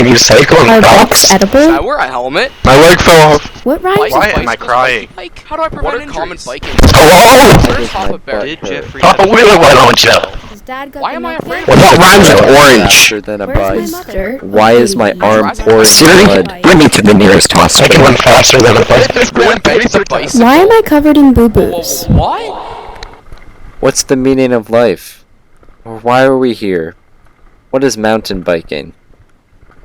Can you cycle in Are Crocs? bikes edible? I wear a helmet. My leg fell off. What rhymes with Why bike? am I crying? How do I prevent injuries? Common biking? Hello? First off a bear. Did Jeffrey Pop a wheeler, why don't you? His dad got Why the am I milk afraid yet? of What rhymes with orange? Faster than a Where's my bike. mother? Why is my Okay, arm Jurassic pouring Siri, blood? bring me to the nearest hospital. I can run faster than a bike. Why am I covered in Whoa, boo-boos? what? What's the meaning of life? Or why are we here? What is mountain biking?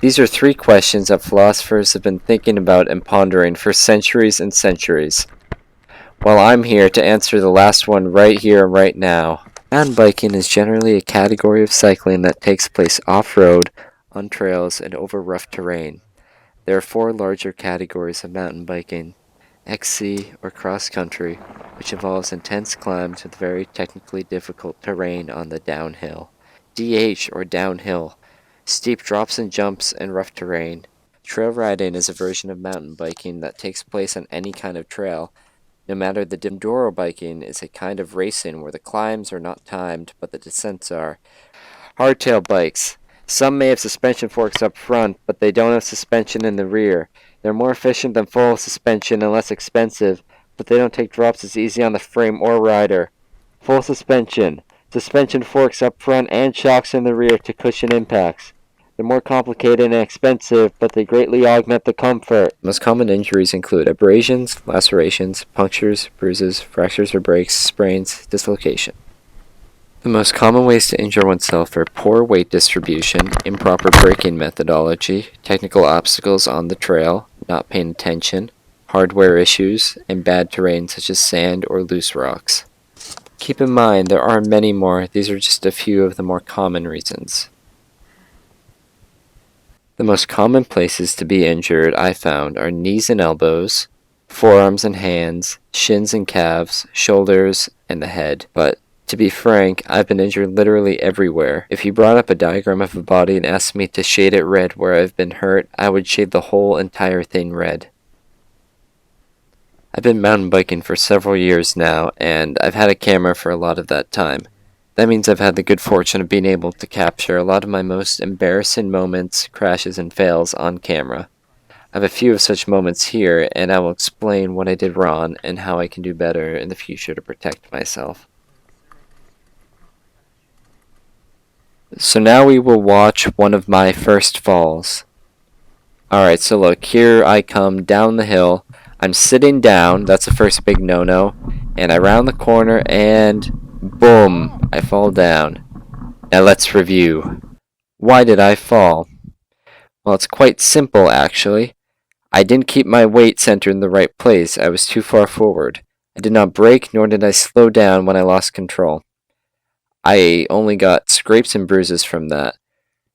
These are 3 questions that philosophers have been thinking about and pondering for centuries and centuries. Well, I'm here to answer the last one right here and right now. Mountain biking is generally a category of cycling that takes place off-road, on trails, and over rough terrain. There are 4 larger categories of mountain biking: XC or cross-country, which involves intense climbs with very technically difficult terrain on the downhill. DH or downhill, steep drops and jumps and rough terrain. Trail riding is a version of mountain biking that takes place on any kind of trail. No matter the enduro biking is a kind of racing where the climbs are not timed but the descents are. Hardtail bikes. Some may have suspension forks up front, but they don't have suspension in the rear. They're more efficient than full suspension and less expensive, but they don't take drops as easy on the frame or rider. Full suspension. Suspension forks up front and shocks in the rear to cushion impacts. They're more complicated and expensive, but they greatly augment the comfort. Most common injuries include abrasions, lacerations, punctures, bruises, fractures or breaks, sprains, dislocation. The most common ways to injure oneself are poor weight distribution, improper braking methodology, technical obstacles on the trail, not paying attention, hardware issues, and bad terrain such as sand or loose rocks. Keep in mind, there are many more. These are just a few of the more common reasons. The most common places to be injured I found are knees and elbows, forearms and hands, shins and calves, shoulders, and the head. But to be frank, I've been injured literally everywhere. If you brought up a diagram of a body and asked me to shade it red where I've been hurt, I would shade the whole entire thing red. I've been mountain biking for several years now, and I've had a camera for a lot of that time. That means I've had the good fortune of being able to capture a lot of my most embarrassing moments, crashes, and fails on camera. I have a few of such moments here, and I will explain what I did wrong and how I can do better in the future to protect myself. So now we will watch one of my first falls. Alright, so look, here I come down the hill. I'm sitting down, that's the first big no-no, and I round the corner and boom, I fall down. Now let's review. Why did I fall? Well, it's quite simple actually. I didn't keep my weight center in the right place. I was too far forward. I did not brake, nor did I slow down when I lost control. I only got scrapes and bruises from that.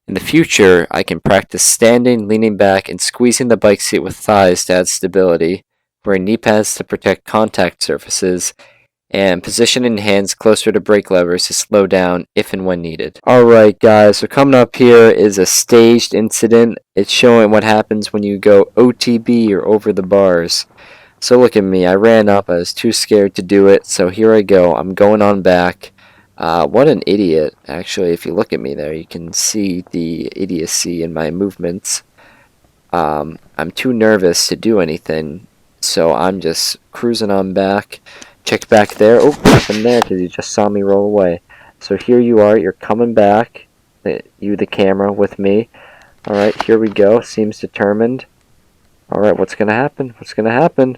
In the future, I can practice standing, leaning back, and squeezing the bike seat with thighs to add stability, wearing knee pads to protect contact surfaces, and positioning hands closer to brake levers to slow down if and when needed. Alright guys, so coming up here is a staged incident. It's showing what happens when you go OTB or over the bars. So look at me, I ran up, I was too scared to do it, so here I go, I'm going on back. What an idiot. Actually, if you look at me there, you can see the idiocy in my movements. I'm too nervous to do anything, so I'm just cruising on back. Check back there. Oh, nothing there because you just saw me roll away. So here you are, you're coming back. You, the camera, with me. Alright, here we go. Seems determined. Alright, what's going to happen? What's going to happen?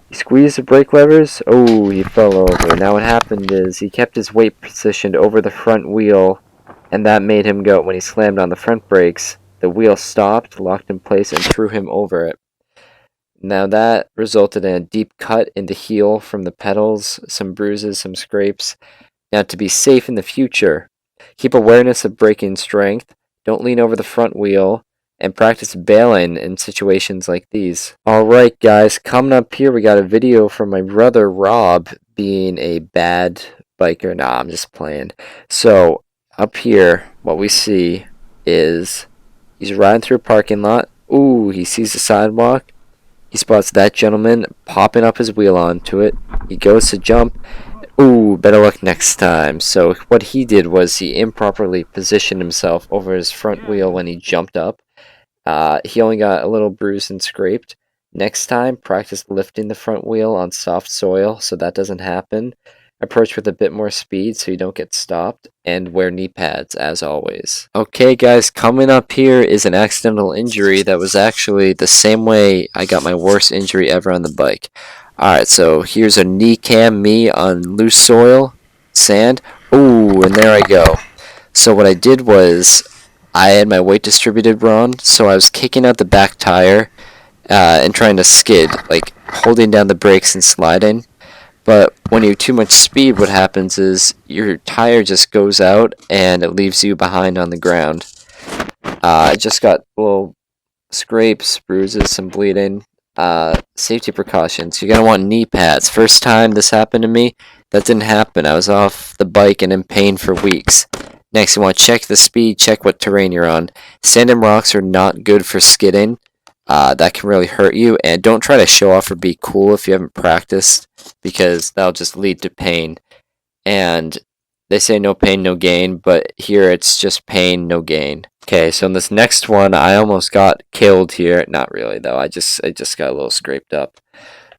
He squeezed the brake levers. Oh, he fell over. Now what happened is he kept his weight positioned over the front wheel, and that made him go. When he slammed on the front brakes, the wheel stopped, locked in place, and threw him over it. Now that resulted in a deep cut in the heel from the pedals, some bruises, some scrapes. Now to be safe in the future, keep awareness of braking strength, don't lean over the front wheel, and practice bailing in situations like these. Alright guys, coming up here we got a video from my brother Rob being a bad biker. Nah, I'm just playing. So, up here, what we see is he's riding through a parking lot. Ooh, he sees the sidewalk. He spots that gentleman popping up his wheel onto it. He goes to jump. Ooh, better luck next time. So what he did was he improperly positioned himself over his front wheel when he jumped up. He only got a little bruised and scraped. Next time, practice lifting the front wheel on soft soil so that doesn't happen. Approach with a bit more speed so you don't get stopped, and wear knee pads as always. Okay guys, coming up here is an accidental injury that was actually the same way I got my worst injury ever on the bike. Alright, so here's a knee cam me on loose soil, sand. Ooh, and there I go. So what I did was, I had my weight distributed wrong, so I was kicking out the back tire and trying to skid, like holding down the brakes and sliding. But when you have too much speed, what happens is your tire just goes out and it leaves you behind on the ground. I just got little scrapes, bruises, some bleeding. Safety precautions. You're going to want knee pads. First time this happened to me, that didn't happen. I was off the bike and in pain for weeks. Next, you want to check the speed, check what terrain you're on. Sand and rocks are not good for skidding. That can really hurt you, and don't try to show off or be cool if you haven't practiced, because that'll just lead to pain. And they say no pain, no gain, but here it's just pain, no gain. Okay, so in this next one, I almost got killed here. Not really, though. I just got a little scraped up.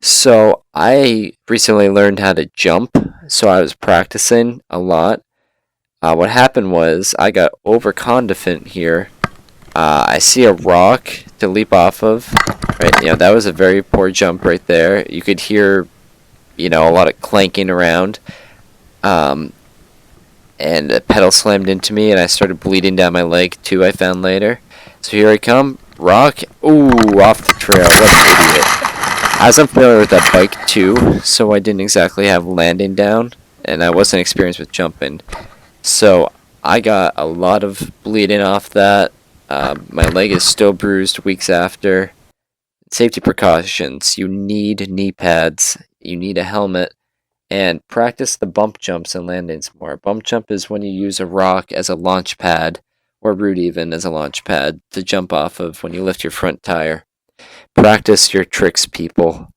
So I recently learned how to jump, so I was practicing a lot. What happened was I got overconfident here. I see a rock to leap off of. Right, that was a very poor jump right there. You could hear, a lot of clanking around. And a pedal slammed into me, and I started bleeding down my leg too. I found later. So here I come, rock. Ooh, off the trail. What an idiot! I was unfamiliar with that bike too, so I didn't exactly have landing down, and I wasn't experienced with jumping. So I got a lot of bleeding off that. My leg is still bruised weeks after. Safety precautions. You need knee pads. You need a helmet. And practice the bump jumps and landings more. Bump jump is when you use a rock as a launch pad, or root even as a launch pad, to jump off of when you lift your front tire. Practice your tricks, people.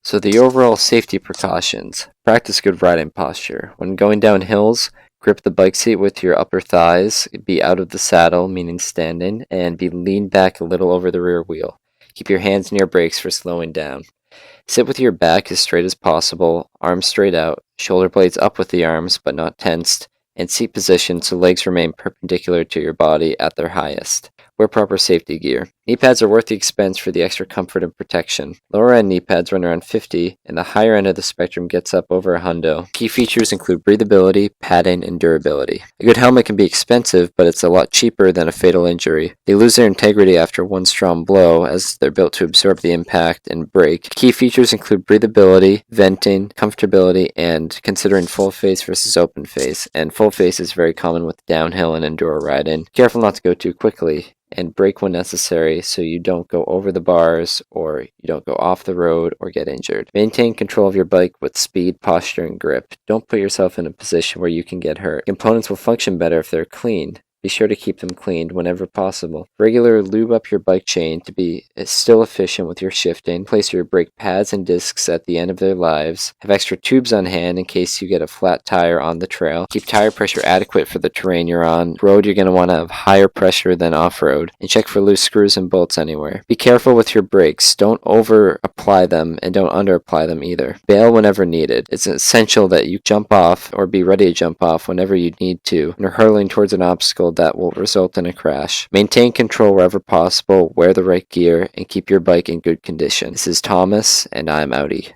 So the overall safety precautions. Practice good riding posture. When going down hills, grip the bike seat with your upper thighs, be out of the saddle, meaning standing, and be leaned back a little over the rear wheel. Keep your hands near brakes for slowing down. Sit with your back as straight as possible, arms straight out, shoulder blades up with the arms but not tensed, and seat position so legs remain perpendicular to your body at their highest. Wear proper safety gear. Knee pads are worth the expense for the extra comfort and protection. Lower end knee pads run around $50, and the higher end of the spectrum gets up over $100. Key features include breathability, padding, and durability. A good helmet can be expensive, but it's a lot cheaper than a fatal injury. They lose their integrity after one strong blow, as they're built to absorb the impact and break. Key features include breathability, venting, comfortability, and considering full face versus open face. And full face is very common with downhill and enduro riding. Careful not to go too quickly, and brake when necessary so you don't go over the bars or you don't go off the road or get injured. Maintain control of your bike with speed, posture, and grip. Don't put yourself in a position where you can get hurt. Components will function better if they're clean. Be sure to keep them cleaned whenever possible. Regularly lube up your bike chain to be still efficient with your shifting. Place your brake pads and discs at the end of their lives. Have extra tubes on hand in case you get a flat tire on the trail. Keep tire pressure adequate for the terrain you're on. Road, you're going to want to have higher pressure than off-road. And check for loose screws and bolts anywhere. Be careful with your brakes. Don't over-apply them and don't under-apply them either. Bail whenever needed. It's essential that you jump off or be ready to jump off whenever you need to when you're hurtling towards an obstacle that will result in a crash. Maintain control wherever possible, wear the right gear, and keep your bike in good condition. This is Thomas, and I'm outie.